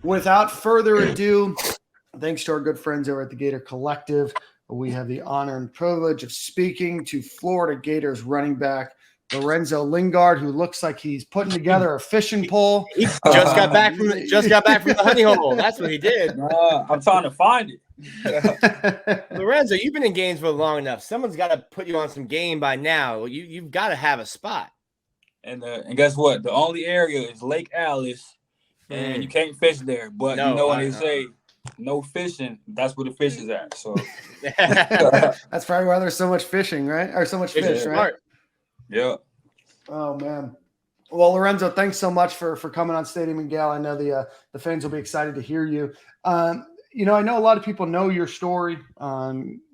without further ado, thanks to our good friends over at the Gator Collective, we have the honor and privilege of speaking to Florida Gators running back Lorenzo Lingard, who looks like he's putting together a fishing pole. He just got back from the honey hole. That's what he did. I'm trying to find it. Lorenzo, you've been in Gainesville long enough. Someone's got to put you on some game by now. You've got to have a spot. And guess what? The only area is Lake Alice, and you can't fish there. But when they say no fishing, that's where the fish is at. So that's probably why there's so much fishing, right? Or so much fish, right? Yeah. Oh man. Well, Lorenzo, thanks so much for coming on Stadium and Gale. I know the fans will be excited to hear you. I know a lot of people know your story.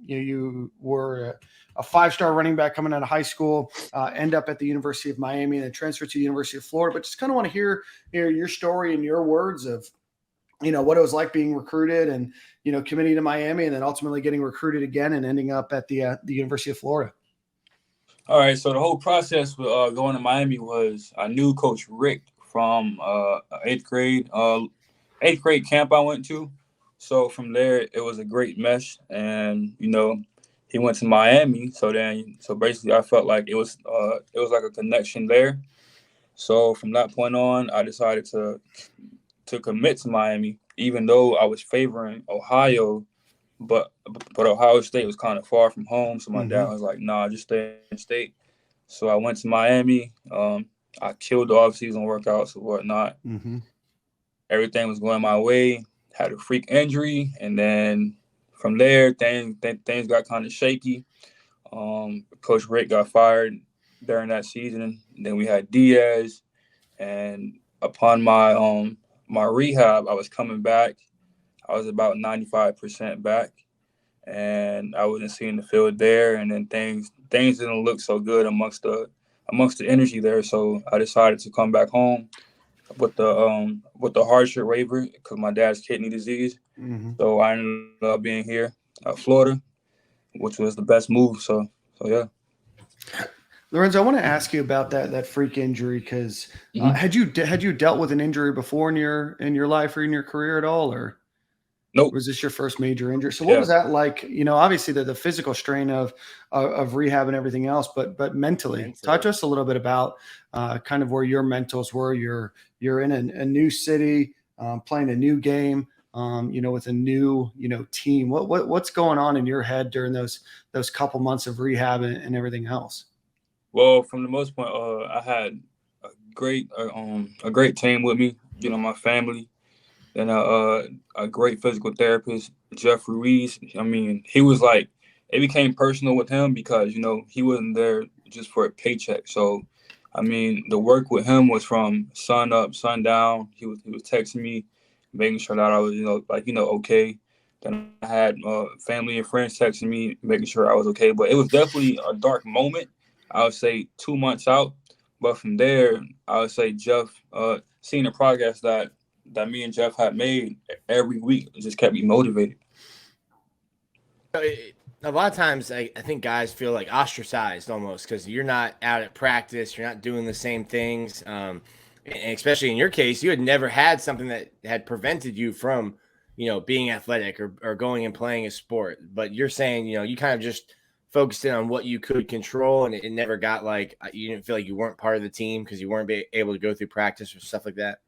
You were a five-star running back coming out of high school, end up at the University of Miami, and then transfer to the University of Florida. But just kind of want to hear your story and your words of, what it was like being recruited and, committing to Miami and then ultimately getting recruited again and ending up at the University of Florida. All right, so the whole process with going to Miami was I knew Coach Rick from eighth grade camp I went to. So from there, it was a great mesh, and he went to Miami. So basically, I felt like it was like a connection there. So from that point on, I decided to commit to Miami, even though I was favoring Ohio. But Ohio State was kind of far from home, so my dad was like, "Nah, just stay in state." So I went to Miami. I killed the off-season workouts and whatnot. Everything was going my way. Had a freak injury, and then from there, things got kind of shaky. Coach Rick got fired during that season. And then we had Diaz, and upon my rehab, I was coming back. I was about 95% back, and I wasn't seeing the field there. And then things didn't look so good amongst the energy there. So I decided to come back home with the hardship waiver because my dad's kidney disease. So I ended up being here at Florida, which was the best move. So yeah. Lorenzo, I want to ask you about that freak injury because had you dealt with an injury before in your life or in your career at all, or? Nope. Was this your first major injury? So what was that like? Obviously the physical strain of rehab and everything else, but mentally, talk to us a little bit about kind of where your mentals were. You're in a new city, playing a new game, with a new, team. What's going on in your head during those couple months of rehab and everything else? Well, from the most part, I had a great team with me. My family. And a great physical therapist, Jeff Ruiz. I mean, he was like, it became personal with him because, he wasn't there just for a paycheck. So, I mean, the work with him was from sun up, sun down. He was texting me, making sure that I was, okay. Then I had family and friends texting me, making sure I was okay. But it was definitely a dark moment, I would say 2 months out. But from there, I would say Jeff, seeing the progress that me and Jeff had made every week, it just kept me motivated. A lot of times, I think guys feel like ostracized almost because you're not out at practice, you're not doing the same things. And especially in your case, you had never had something that had prevented you from, being athletic or going and playing a sport. But you're saying, you kind of just focused in on what you could control, and it never got like you didn't feel like you weren't part of the team because you weren't able to go through practice or stuff like that.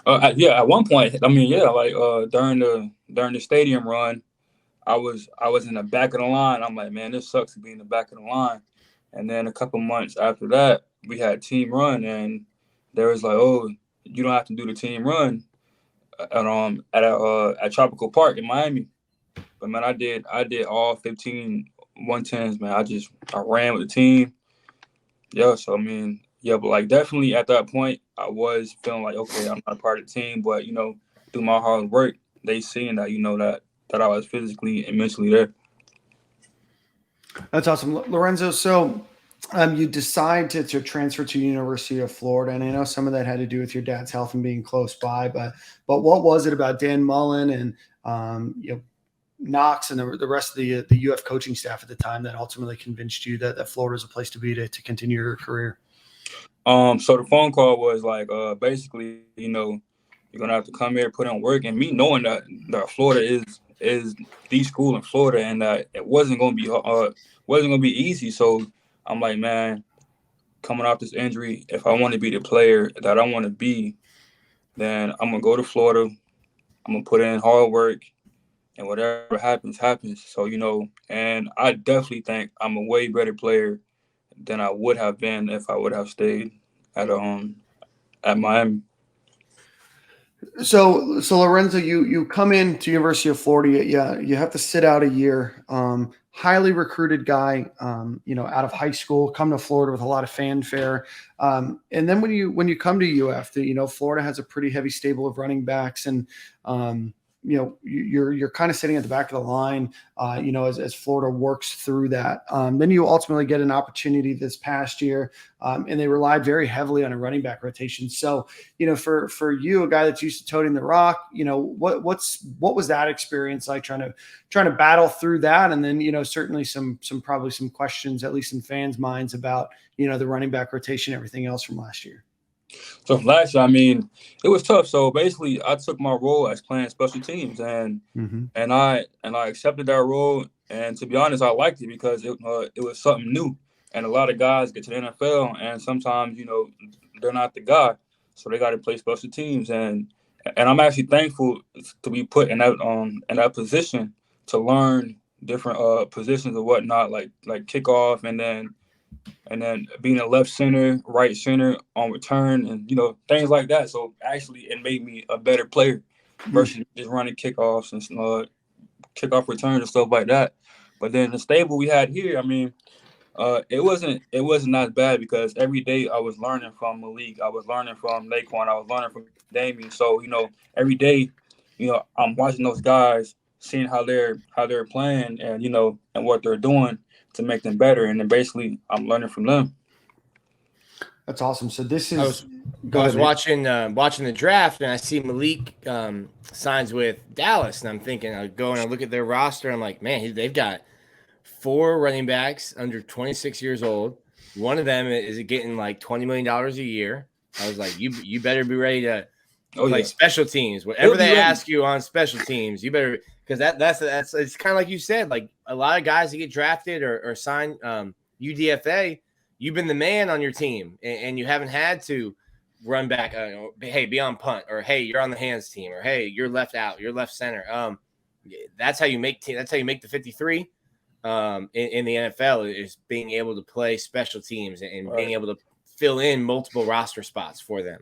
At one point, I mean, during the stadium run, I was in the back of the line. I'm like, man, this sucks to be in the back of the line. And then a couple months after that, we had team run, and there was like, oh, you don't have to do the team run at Tropical Park in Miami. But man, I did all 15 110s, man. I ran with the team. Yeah, so I mean, yeah, but like definitely at that point, I was feeling like, okay, I'm not part of the team, but through my hard work, they seeing that that I was physically and mentally there. That's awesome, Lorenzo. So you decide to transfer to University of Florida, and I know some of that had to do with your dad's health and being close by, but what was it about Dan Mullen and Knox and the rest of the UF coaching staff at the time that ultimately convinced you that Florida is a place to be to continue your career? So the phone call was like basically, You're gonna have to come here, put in work. And me knowing that Florida is the school in Florida, and that it wasn't gonna be easy. So I'm like, man, coming off this injury, if I want to be the player that I want to be, then I'm gonna go to Florida. I'm gonna put in hard work, and whatever happens, happens. So and I definitely think I'm a way better player than I would have been if I would have stayed at Miami. So Lorenzo, you come into University of Florida. Yeah, you have to sit out a year. Highly recruited guy, out of high school, come to Florida with a lot of fanfare. And then when you come to UF, Florida has a pretty heavy stable of running backs, and you're kind of sitting at the back of the line, as Florida works through that. Then you ultimately get an opportunity this past year, and they relied very heavily on a running back rotation. So, for you, a guy that's used to toting the rock, what was that experience like trying to battle through that? And then, certainly probably some questions, at least in fans' minds, about, the running back rotation, everything else from last year. So from last year, I mean, it was tough. So basically, I took my role as playing special teams, and I accepted that role. And to be honest, I liked it because it was something new. And a lot of guys get to the NFL, and sometimes they're not the guy, so they got to play special teams. And I'm actually thankful to be put in that position to learn different positions and whatnot, like kickoff, and then being a left center, right center on return, and things like that. So actually, it made me a better player versus just running kickoffs and kickoff returns and stuff like that. But then the stable we had here, I mean, it wasn't as bad because every day I was learning from Malik, I was learning from Naquan, I was learning from Damien. So every day, I'm watching those guys, seeing how they're playing, and and what they're doing to make them better, and then basically I'm learning from them. That's awesome. So this is. I was watching the draft, and I see Malik signs with Dallas, and I'm thinking, I go and I look at their roster, and I'm like, man, they've got 4 running backs under 26 years old. One of them is getting like $20 million a year. I was like, you better be ready to play special teams. Whatever they ask you on special teams, you better, because that's it's kind of like you said, like a lot of guys that get drafted or sign UDFA, you've been the man on your team, and you haven't had to run back. Hey, be on punt, or hey, you're on the hands team, or hey, you're left out, you're left center. That's how you make team. That's how you make the 53. In the NFL is being able to play special teams and being able to fill in multiple roster spots for them.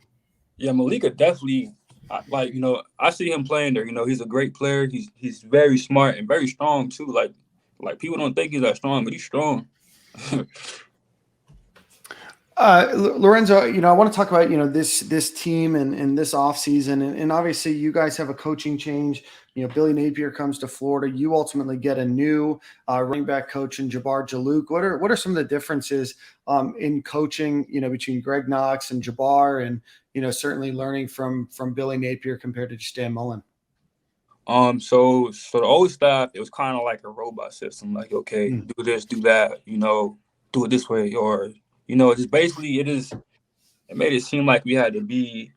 Yeah, Malika definitely, I see him playing there. He's a great player. He's very smart and very strong too. Like people don't think he's that strong, but he's strong. Lorenzo, I want to talk about, this team and this offseason. And obviously you guys have a coaching change. Billy Napier comes to Florida. You ultimately get a new running back coach in Jabbar Jalouk. What are some of the differences in coaching, between Greg Knox and Jabbar, and, certainly learning from Billy Napier compared to just Dan Mullen? So the old staff, it was kind of like a robot system. Like, okay, do this, do that, do it this way, or just basically it made it seem like we had to be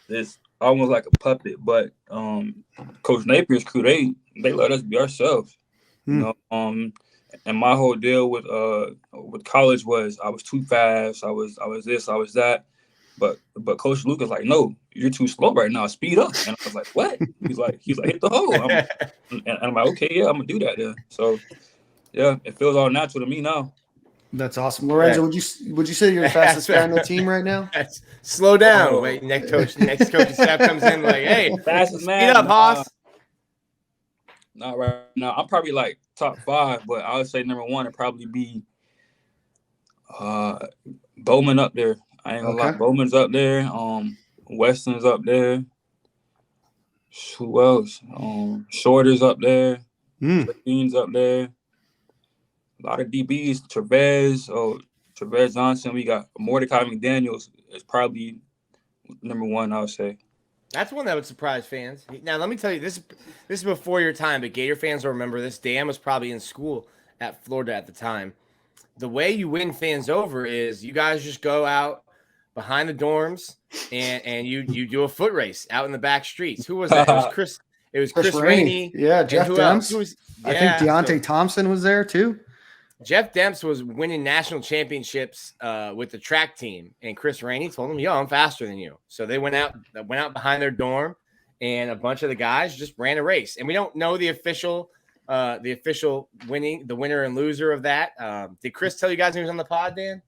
this almost like a puppet. But Coach Napier's crew, they let us be ourselves. And my whole deal with college was I was too fast, I was this, I was that. But Coach Luke is like, no, you're too slow right now. Speed up. And I was like, what? He's like, hit the hole. And I'm like, okay, yeah, I'm gonna do that then. So yeah, it feels all natural to me now. That's awesome. Lorenzo, would you say you're the fastest guy on the team right now? Slow down. Wait, next coaching staff comes in like, hey, fastest man. Speed up, Haas. Not right now. I'm probably like top 5, but I would say number 1 would probably be Bowman up there. I ain't gonna lie. Bowman's up there. Weston's up there. Who else? Shorter's up there. Bean's up there. A lot of DBs. Trevez Johnson. We got Mordecai McDaniels is probably number 1, I would say. That's one that would surprise fans. Now, let me tell you, this is before your time, but Gator fans will remember this. Dan was probably in school at Florida at the time. The way you win fans over is you guys just go out, behind the dorms, and you do a foot race out in the back streets. Who was that? It was Chris. It was Chris Rainey. Yeah, Jeff who Demps. else? Who was, I think Deontay Thompson was there too. Jeff Demps was winning national championships with the track team, and Chris Rainey told him, "Yo, I'm faster than you." So they went out behind their dorm, and a bunch of the guys just ran a race. And we don't know the official winner and loser of that. Did Chris tell you guys he was on the pod, Dan?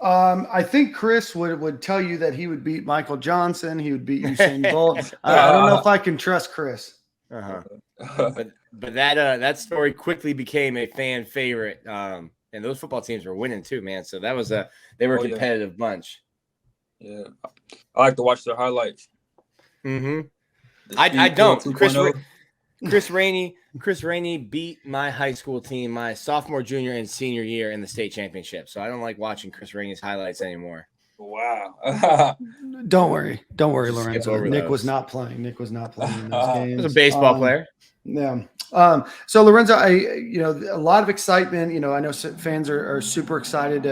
I think Chris would tell you that he would beat Michael Johnson. He would beat Usain Bolt. I don't know if I can trust Chris. But that story quickly became a fan favorite. And those football teams were winning too, man. So that was they were a competitive bunch. Yeah, I like to watch their highlights. Mm-hmm. I don't. Chris Rainey beat my high school team my sophomore, junior, and senior year in the state championship. So I don't like watching Chris Rainey's highlights anymore. Wow. Don't worry, Lorenzo. Nick was not playing in those games. He was a baseball player. Yeah. So Lorenzo, a lot of excitement. I know fans are super excited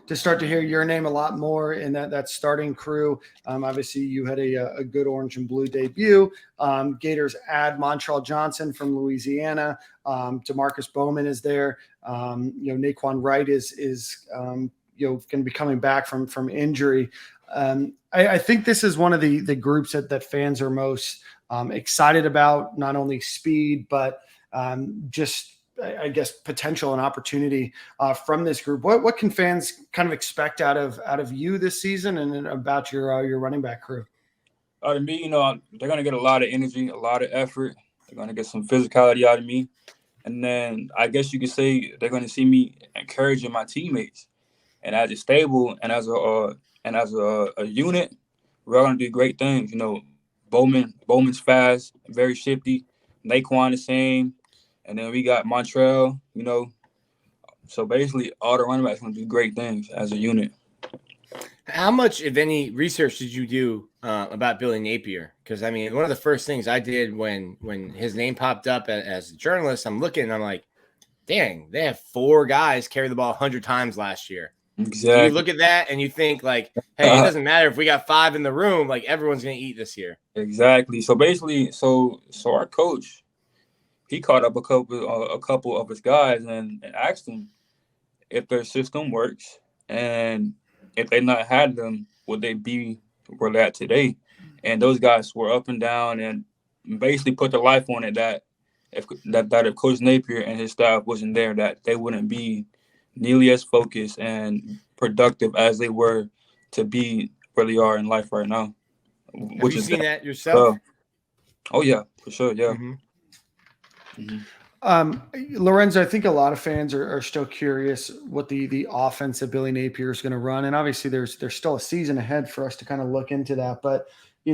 to start to hear your name a lot more in that starting crew. Obviously, you had a good orange and blue debut. Gators add Montreal Johnson from Louisiana. DeMarcus Bowman is there. Naquan Wright is going to be coming back from injury. I think this is one of the groups that fans are most excited about, not only speed, but just, I guess, potential and opportunity from this group. What can fans kind of expect out of you this season and about your running back crew? To me, they're going to get a lot of energy, a lot of effort. They're going to get some physicality out of me. And then I guess you could say they're going to see me encouraging my teammates. And as a stable and as a unit, we're going to do great things. Bowman's fast, very shifty. Naquan the same. And then we got Montreal, So basically, all the running backs going to do great things as a unit. How much, if any, research did you do about Billy Napier? Because, one of the first things I did when his name popped up as a journalist, I'm looking and I'm like, dang, they have 4 guys carry the ball 100 times last year. Exactly. You look at that and you think, like, hey, it doesn't matter if we got 5 in the room. Like, everyone's going to eat this year. Exactly. So basically, so our coach, he caught up a couple of his guys and asked them if their system works and if they not had them, would they be where they're at today? And those guys were up and down and basically put their life on it that if Coach Napier and his staff wasn't there, that they wouldn't be nearly as focused and productive as they were to be where they are in life right now. Have you seen that yourself? Oh yeah, for sure. Yeah. Lorenzo, I think a lot of fans are still curious what the offense that Billy Napier is going to run, and obviously there's still a season ahead for us to kind of look into that. But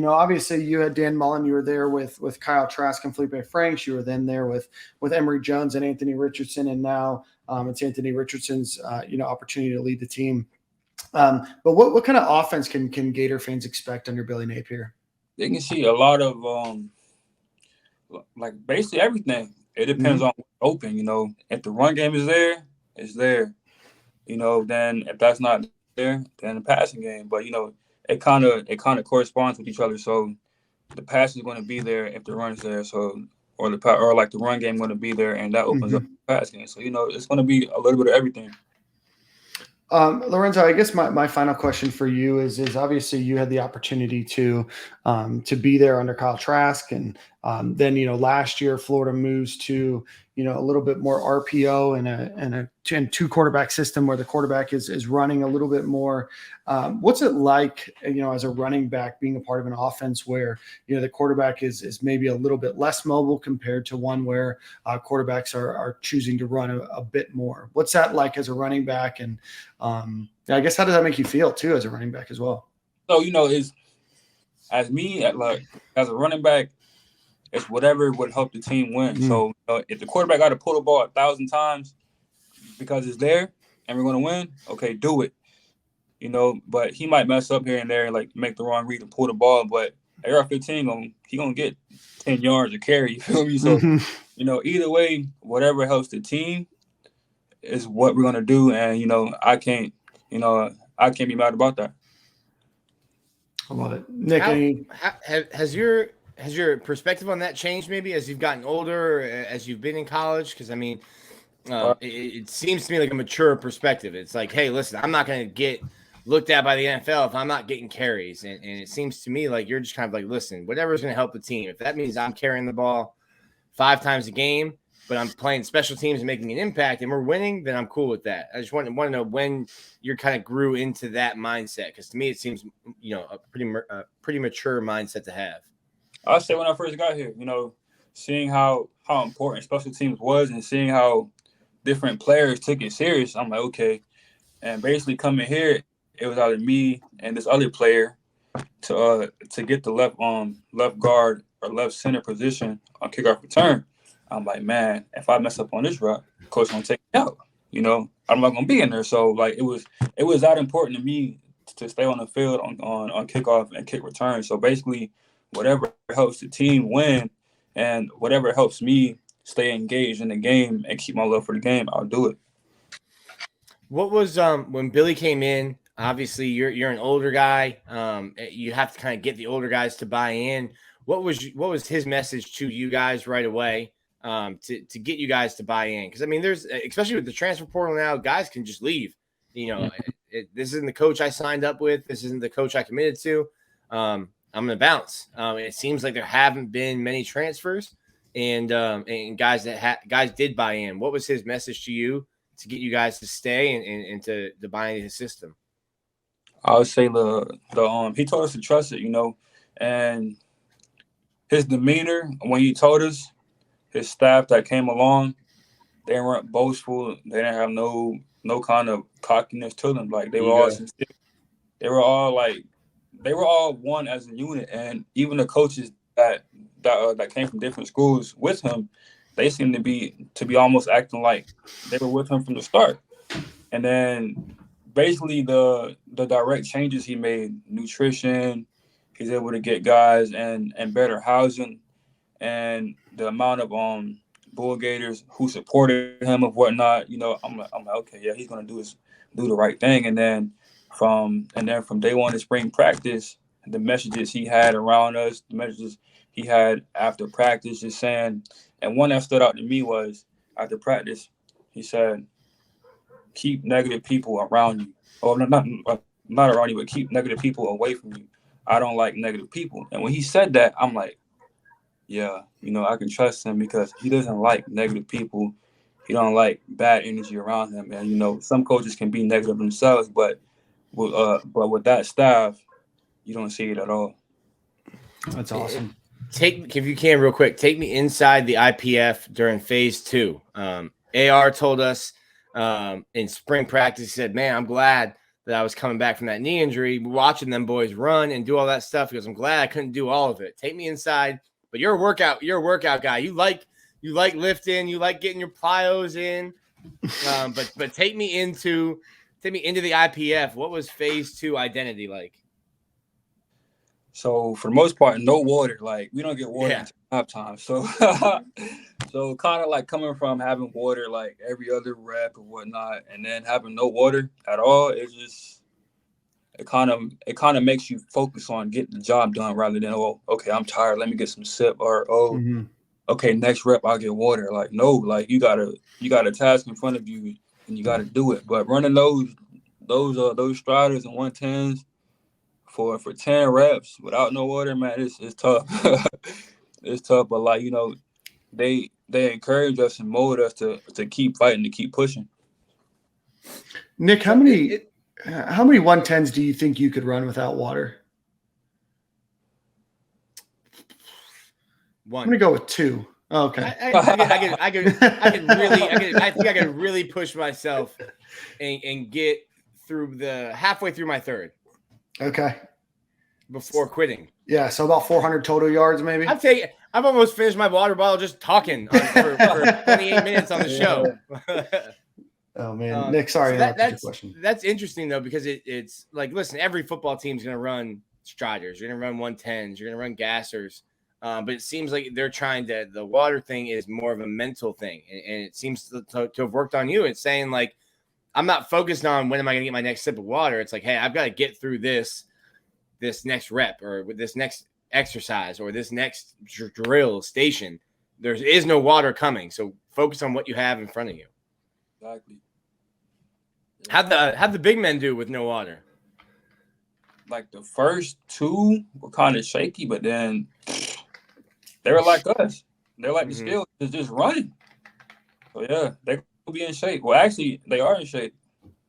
obviously you had Dan Mullen, you were there with Kyle Trask and Felipe Franks, you were then there with Emory Jones and Anthony Richardson, and now it's Anthony Richardson's opportunity to lead the team. But what kind of offense can Gator fans expect under Billy Napier? They can see a lot of like basically everything. It depends on what's open, If the run game is there, it's there. Then if that's not there, then the passing game. But it kind of corresponds with each other. So the pass is going to be there if the run is there. So or the run game going to be there, and that opens up the pass game. So it's going to be a little bit of everything. Lorenzo, I guess my final question for you is obviously you had the opportunity to be there under Kyle Trask, and then last year Florida moves to a little bit more RPO and a 2 quarterback system where the quarterback is running a little bit more. What's it like as a running back being a part of an offense where the quarterback is maybe a little bit less mobile compared to one where quarterbacks are choosing to run a bit more? What's that like as a running back? And I guess how does that make you feel too as a running back as well? So is as a running back, it's whatever would help the team win. So if the quarterback got to pull the ball 1,000 times because it's there and we're going to win, okay, do it. But he might mess up here and there, like make the wrong read and pull the ball. But AR-15, he going to get 10 yards of carry, you feel me? So, either way, whatever helps the team is what we're going to do. And, I can't be mad about that. I love it. Nick, Has your perspective on that changed maybe as you've gotten older, or as you've been in college? Because I mean, it seems to me like a mature perspective. It's like, hey, listen, I'm not going to get looked at by the NFL if I'm not getting carries, and it seems to me like you're just kind of like, listen, whatever's going to help the team. If that means I'm carrying the ball 5 times a game, but I'm playing special teams and making an impact, and we're winning, then I'm cool with that. I just want to know when you kind of grew into that mindset, because to me it seems, a pretty mature mindset to have. I'll say when I first got here, seeing how important special teams was and seeing how different players took it serious, I'm like, okay. And basically coming here, it was either me and this other player to get the left guard or left center position on kickoff return. I'm like, man, if I mess up on this route, coach gonna take me out. I'm not gonna be in there. So like it was that important to me to stay on the field on kickoff and kick return. So basically, whatever helps the team win and whatever helps me stay engaged in the game and keep my love for the game, I'll do it. What was when Billy came in? Obviously, you're an older guy. You have to kind of get the older guys to buy in. What was his message to you guys right away to get you guys to buy in? Because I mean, there's, especially with the transfer portal now, guys can just leave. This isn't the coach I signed up with. This isn't the coach I committed to. I'm gonna bounce. It seems like there haven't been many transfers, and guys guys did buy in. What was his message to you to get you guys to stay and to buy into his system? I would say he told us to trust it, and his demeanor when he told us, his staff that came along, they weren't boastful. They didn't have no kind of cockiness to them. Like they were all sincere. They were all one as a unit, and even the coaches that came from different schools with him, they seemed to be almost acting like they were with him from the start. And then basically the direct changes he made, nutrition, he's able to get guys and better housing, and the amount of Bull Gators who supported him of whatnot, I'm like, okay, yeah, he's gonna do the right thing. And then from day one of spring practice, the messages he had around us, the messages he had after practice, just saying, and one that stood out to me was after practice, he said, keep negative people around you. Or not around you, but keep negative people away from you. I don't like negative people. And when he said that, I'm like, yeah, I can trust him because he doesn't like negative people. He don't like bad energy around him. And, some coaches can be negative themselves, but with that staff, you don't see it at all. That's awesome. If you can real quick, take me inside the IPF during phase 2. AR told us in spring practice, he said, man, I'm glad that I was coming back from that knee injury, watching them boys run and do all that stuff, because I'm glad I couldn't do all of it. Take me inside. But you're a workout guy. You like lifting, you like getting your plyos in. But take me into the IPF. What was phase 2 identity like? So for the most part, no water. Like we don't get water until halftime. So so kind of like coming from having water like every other rep or whatnot, and then having no water at all, it kind of makes you focus on getting the job done rather than, oh, okay, I'm tired, let me get some sip, or okay, next rep I'll get water. Like no, like you got a task in front of you and you got to do it. But running those striders and 110s for 10 reps without no water, man, it's tough. It's tough, but like they encourage us and mold us to keep fighting, to keep pushing. Nick, how many 110s do you think you could run without water? One. I'm gonna go with 2. Oh, okay. I think I could really push myself and get through halfway through my third. Okay. Before quitting. Yeah, so about 400 total yards, maybe. I've almost finished my water bottle just talking for 28 minutes on the show. Oh man, Nick, sorry. That's interesting though, because it's like, listen, every football team's gonna run striders, you're gonna run 110s, you're gonna run gassers, but it seems like they're trying to. The water thing is more of a mental thing, and it seems to have worked on you. It's saying like, I'm not focused on when am I gonna get my next sip of water. It's like, hey, I've got to get through this this next rep or with this next exercise or this next drill station. There is no water coming, so focus on what you have in front of you. Exactly. How'd the big men do with no water? Like the first two were kind of shaky, but then they were like us. They're like the skills is just running. So yeah, they could be in shape. Well, actually, they are in shape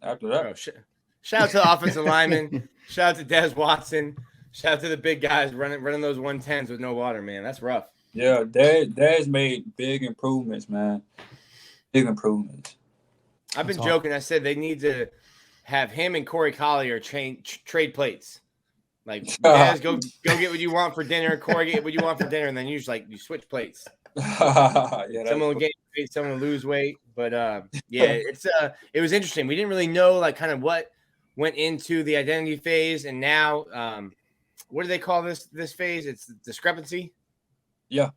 after that. Oh, shout out to the offensive lineman. Shout out to Des Watson. Shout out to the big guys running those 110s with no water, man. That's rough. Yeah, Dad's made big improvements, man. Big improvements. I've been joking. I said they need to have him and Corey Collier trade plates. Like, Daz, go get what you want for dinner. Corey, get what you want for dinner, and then you switch plates. Yeah, someone will gain weight, someone will lose weight. But yeah, it was interesting. We didn't really know like kind of what went into the identity phase, and now what do they call this phase? It's discrepancy. Yeah.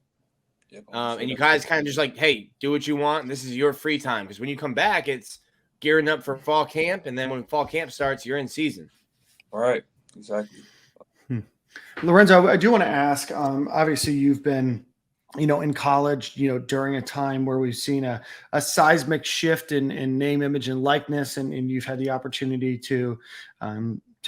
And you guys kind of just like, hey, do what you want. This is your free time. Because when you come back, it's gearing up for fall camp. And then when fall camp starts, you're in season. All right. Exactly. Lorenzo, I do want to ask, obviously you've been, in college, during a time where we've seen a seismic shift in name, image, and likeness, and you've had the opportunity to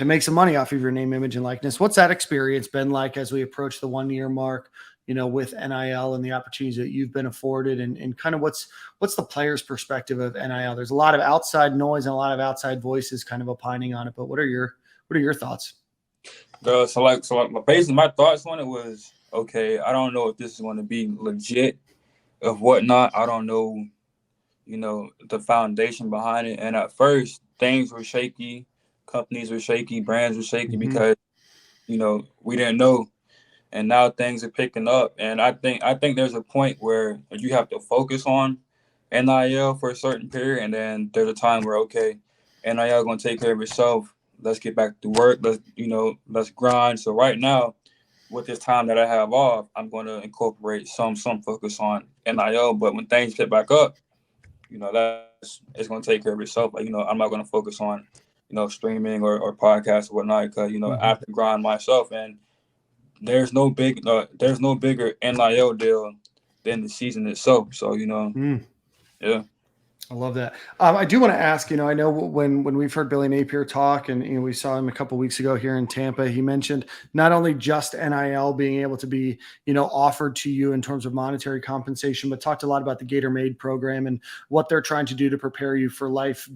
make some money off of your name, image, and likeness. What's that experience been like as we approach the 1 year mark, with NIL and the opportunities that you've been afforded, and kind of what's the player's perspective of NIL? There's a lot of outside noise and a lot of outside voices kind of opining on it, but what are your thoughts? So basically my thoughts on it was, okay, I don't know if this is going to be legit of whatnot. I don't know, the foundation behind it. And at first things were shaky, companies were shaky, brands were shaky because, we didn't know. And now things are picking up. And I think there's a point where you have to focus on NIL for a certain period. And then there's a time where, okay, NIL going to take care of itself. Let's get back to work. Let's grind. So right now, with this time that I have off, I'm going to incorporate some focus on NIL. But when things get back up, it's going to take care of itself. Like, I'm not going to focus on, streaming or podcasts or whatnot because, I have to grind myself. And there's no bigger NIL deal than the season itself. So, yeah. I love that. I do want to ask, I know when we've heard Billy Napier talk and we saw him a couple of weeks ago here in Tampa, he mentioned not only just NIL being able to be, offered to you in terms of monetary compensation, but talked a lot about the Gator Made program and what they're trying to do to prepare you for life,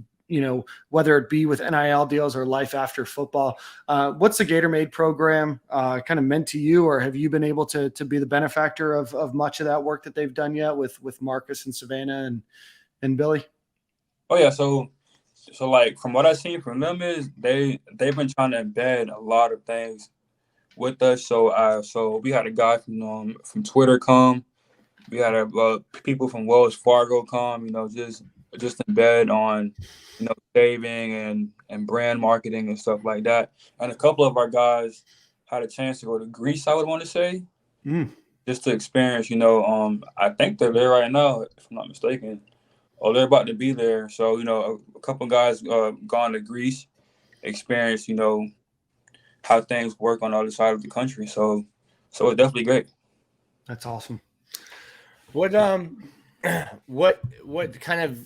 whether it be with NIL deals or life after football. What's the Gator Made program kind of meant to you, or have you been able to be the benefactor of much of that work that they've done yet with Marcus and Savannah and Billy? Oh yeah, so like from what I've seen from them is they've been trying to embed a lot of things with us. So we had a guy from Twitter come, we had people from Wells Fargo come, just embed on saving and brand marketing and stuff like that. And a couple of our guys had a chance to go to Greece, I would want to say, just to experience. I think they're there right now, if I'm not mistaken. Oh, they're about to be there. So, a couple of guys gone to Greece, experience, how things work on the other side of the country. So it's definitely great. That's awesome. What kind of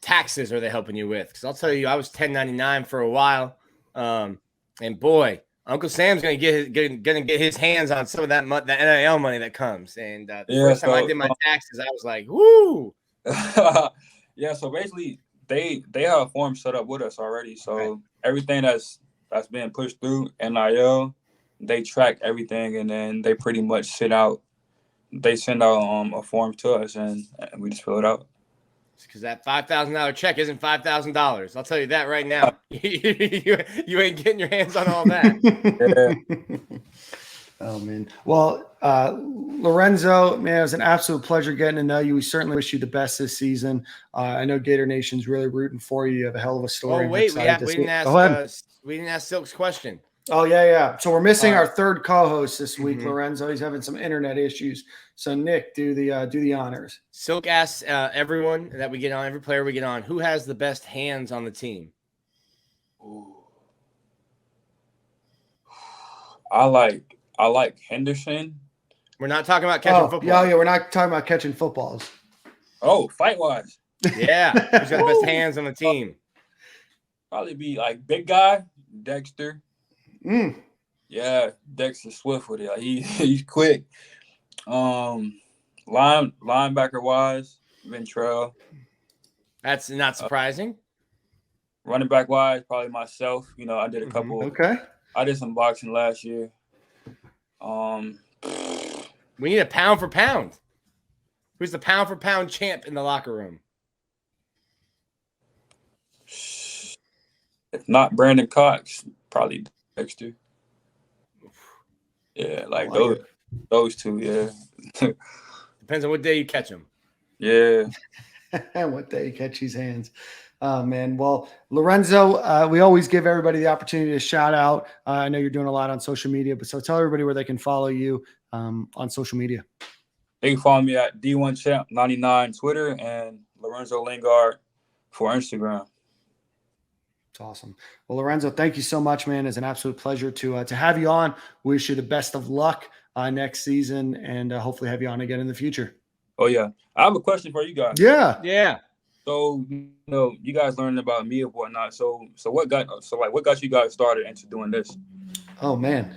taxes are they helping you with? Because I'll tell you, I was 1099 for a while, and boy, Uncle Sam's gonna get his hands on some of that NIL money that comes. And the first time I did my taxes, I was like, woo. Yeah, so basically they have a form set up with us already. So everything that's being pushed through NIL, they track everything, and then they pretty much send out a form to us, and we just fill it out. Because that $5,000 check isn't $5,000. I'll tell you that right now. you ain't getting your hands on all that. Yeah. Oh, man. Well, Lorenzo, man, it was an absolute pleasure getting to know you. We certainly wish you the best this season. I know Gator Nation's really rooting for you. You have a hell of a story. Oh, wait, we didn't ask Silk's question. Oh, yeah. So we're missing our third co-host this week, Lorenzo. He's having some internet issues. So, Nick, do the honors. Silk asks everyone that we get on, every player we get on, who has the best hands on the team? Ooh. I like Henderson. We're not talking about catching football. Yeah, we're not talking about catching footballs. Oh, fight-wise. Yeah. Who's got the best hands on the team? Probably be like big guy, Dexter. Mm. Yeah, Dexter's swift with it. Like, he's quick. Linebacker-wise, Ventrell. That's not surprising. Running back-wise, probably myself. You know, I did a couple. Okay. I did some boxing last year. We need a pound for pound. Who's the pound for pound champ in the locker room? If not Brandon Cox, probably Dexter. Yeah, like those two, yeah. Depends on what day you catch them. Yeah. What day you catch these hands. Oh, man. Well, Lorenzo, we always give everybody the opportunity to shout out. I know you're doing a lot on social media, but so tell everybody where they can follow you on social media. They can follow me at D1Champ99 Twitter and Lorenzo Lingered for Instagram. It's awesome. Well, Lorenzo, thank you so much, man. It's an absolute pleasure to have you on. Wish you the best of luck next season, and hopefully have you on again in the future. Oh, yeah. I have a question for you guys. Yeah. So, you know, you guys learned about me and whatnot. So what got you guys started into doing this? Oh, man.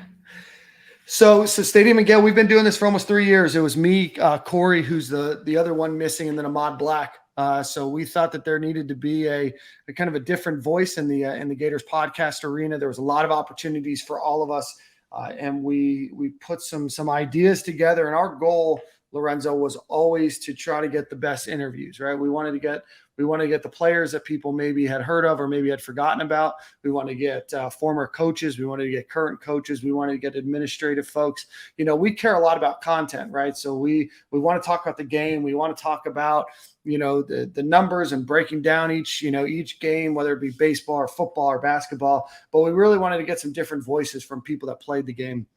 So Stadium and Gale, we've been doing this for almost 3 years. It was me, Corey, who's the other one missing, and then Ahmad Black. So we thought that there needed to be a kind of a different voice in the Gators podcast arena. There was a lot of opportunities for all of us, and we put some ideas together. And our goal, Lorenzo, was always to try to get the best interviews. Right? We wanted to get the players that people maybe had heard of or maybe had forgotten about. We want to get former coaches. We wanted to get current coaches. We wanted to get administrative folks. You know, we care a lot about content, right? So we want to talk about the game. We want to talk about, you know, the numbers and breaking down each game, whether it be baseball or football or basketball. But we really wanted to get some different voices from people that played the game.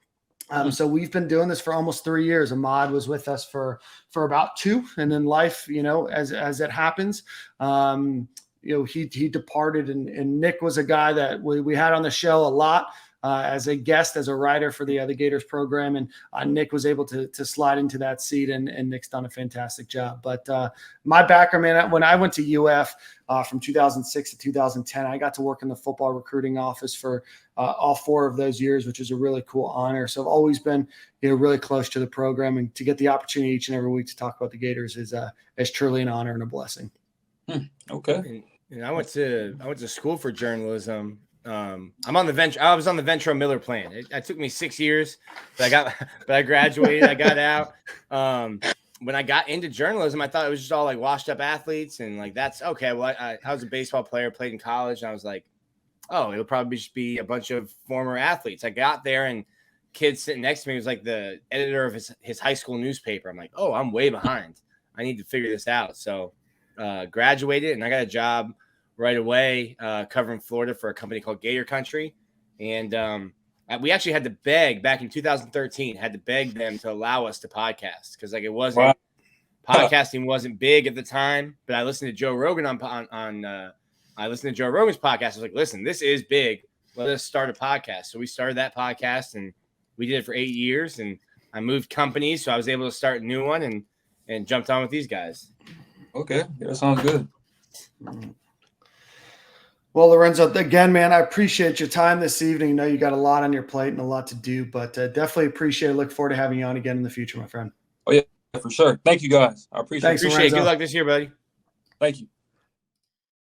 So we've been doing this for almost 3 years. Ahmad was with us for about 2, and then life, you know, as it happens, you know, he departed, and Nick was a guy that we had on the show a lot as a guest, as a writer for the Gators program, and Nick was able to slide into that seat, and Nick's done a fantastic job. But my background, man, when I went to UF from 2006 to 2010, I got to work in the football recruiting office for all 4 of those years, which was a really cool honor. So I've always been, you know, really close to the program, and to get the opportunity each and every week to talk about the Gators is truly an honor and a blessing. Okay. And I went to school for journalism. I was on the Ventura Miller plan. It took me 6 years, but I graduated. I got out. When I got into journalism, I thought it was just all like washed up athletes, and like, that's okay. Well, I was a baseball player, played in college, and I was like, oh, it'll probably just be a bunch of former athletes. I got there, and kid sitting next to me was like the editor of his high school newspaper. I'm like, oh, I'm way behind. I need to figure this out. So graduated, and I got a job right away covering Florida for a company called Gator Country. And we actually had to beg back in 2013, had to beg them to allow us to podcast, because like it wasn't podcasting wasn't big at the time. But I listened to Joe Rogan I listened to Joe Rogan's podcast. I was like, listen, this is big. Let us start a podcast. So we started that podcast, and we did it for 8 years. And I moved companies, so I was able to start a new one and jumped on with these guys. Okay, that sounds good. Well, Lorenzo, again, man, I appreciate your time this evening. I know you got a lot on your plate and a lot to do, but definitely appreciate it. Look forward to having you on again in the future, my friend. Oh, yeah, for sure. Thank you, guys. I appreciate it. Appreciate it. Good luck this year, buddy. Thank you.